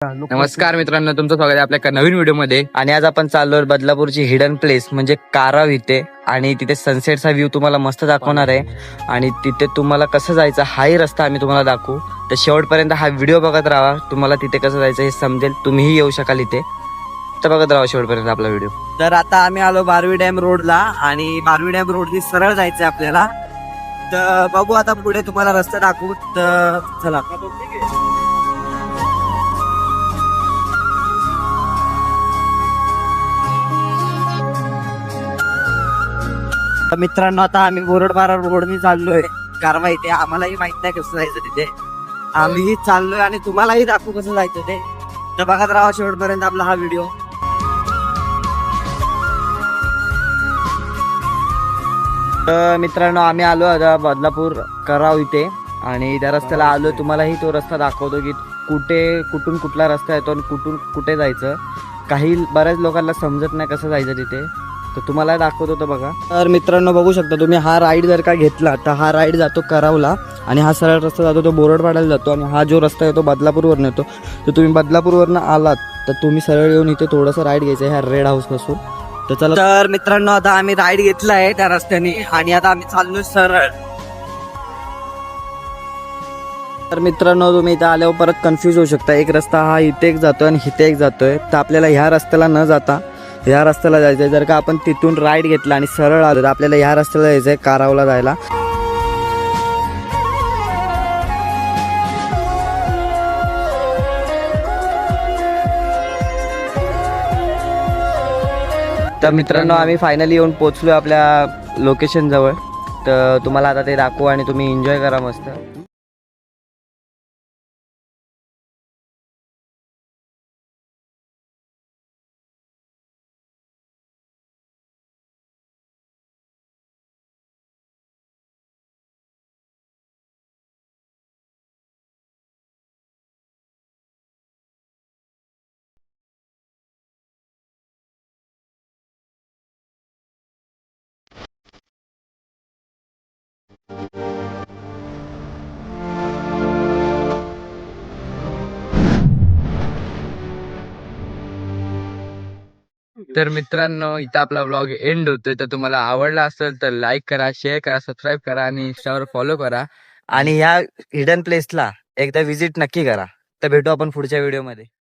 नमस्कार मित्रांनो, तुमचं स्वागत आहे आपल्या एका नवीन व्हिडिओमध्ये. आणि आज आपण चाललोय बदलापूरची हिडन प्लेस म्हणजे काराव इथे. आणि तिथे सनसेटचा व्ह्यू तुम्हाला मस्त दाखवणार आहे. आणि तिथे तुम्हाला कसं जायचं हाही रस्ता आम्ही तुम्हाला दाखवू. तर शेवटपर्यंत हा व्हिडिओ बघत राहा, तुम्हाला तिथे कसं जायचं हे समजेल. तुम्हीही येऊ शकाल इथे, तर बघत राहा शेवटपर्यंत आपला व्हिडिओ. तर आता आम्ही आलो बारवी डॅम रोडला आणि बारवी डॅम रोडनी सरळ जायचंय आपल्याला. तर बघू आता पुढे तुम्हाला रस्ता दाखवू. तर चला. तर मित्रांनो, आता आम्ही बोरडपारा रोडनी चाललोय कारवा इथे. आम्हालाही माहित नाही कसं जायचं तिथे. आम्ही चाललोय आणि तुम्हालाही दाखवू कसं जायचं ते. तर बघत राहा शेवटपर्यंत आपला हा व्हिडिओ. तर मित्रांनो, आम्ही आलो आता बदलापूर कराव इथे. आणि त्या रस्त्याला आलो, तुम्हालाही तो रस्ता दाखवतो की कुठून कुठला रस्ता येतो आणि कुठून कुठे जायचं. काही बऱ्याच लोकांना समजत नाही कसं जायचं तिथे, तर तुम्हाला दाखवतो. तर बघा. तर मित्रांनो, बघू शकता तुम्ही, हा राईड जर का घेतला तर हा राईड जातो करावला आणि हा सरळ रस्ता जातो तो बोरडपाड्याला जातो. आणि हा जो रस्ता येतो बदलापूरवरून येतो. तर तुम्ही बदलापूरवरनं आलात तर तुम्ही सरळ येऊन इथे थोडंसं राईड घ्यायचं आहे ह्या रेड हाऊसपासून. तर चला. तर मित्रांनो, आता आम्ही राईड घेतलाय त्या रस्त्याने आणि आता आम्ही चाललोय सरळ. तर मित्रांनो, तुम्ही इथे आल्यावर परत कन्फ्यूज होऊ शकता. एक रस्ता हा इथे एक जातोय आणि इथे एक जातोय. तर आपल्याला ह्या रस्त्याला न जाता ह्या रस्त्याला जायचं आहे. जर का आपण तिथून राईड घेतला आणि सरळ आलो तर आपल्याला ह्या रस्त्याला जायचं आहे कारावला जायला. तर मित्रांनो, आम्ही फायनली येऊन पोहोचलो आपल्या लोकेशन जवळ. तर तुम्हाला आता ते दाखवू आणि तुम्ही एन्जॉय करा मस्त. तर मित्रांनो, इथं आपला व्लॉग एंड होतोय. तर तुम्हाला आवडला असेल तर लाईक करा, शेअर करा, सबस्क्राईब करा आणि इंस्टावर फॉलो करा. आणि ह्या हिडन प्लेसला एकदा विजिट नक्की करा. तर भेटू आपण पुढच्या व्हिडिओमध्ये.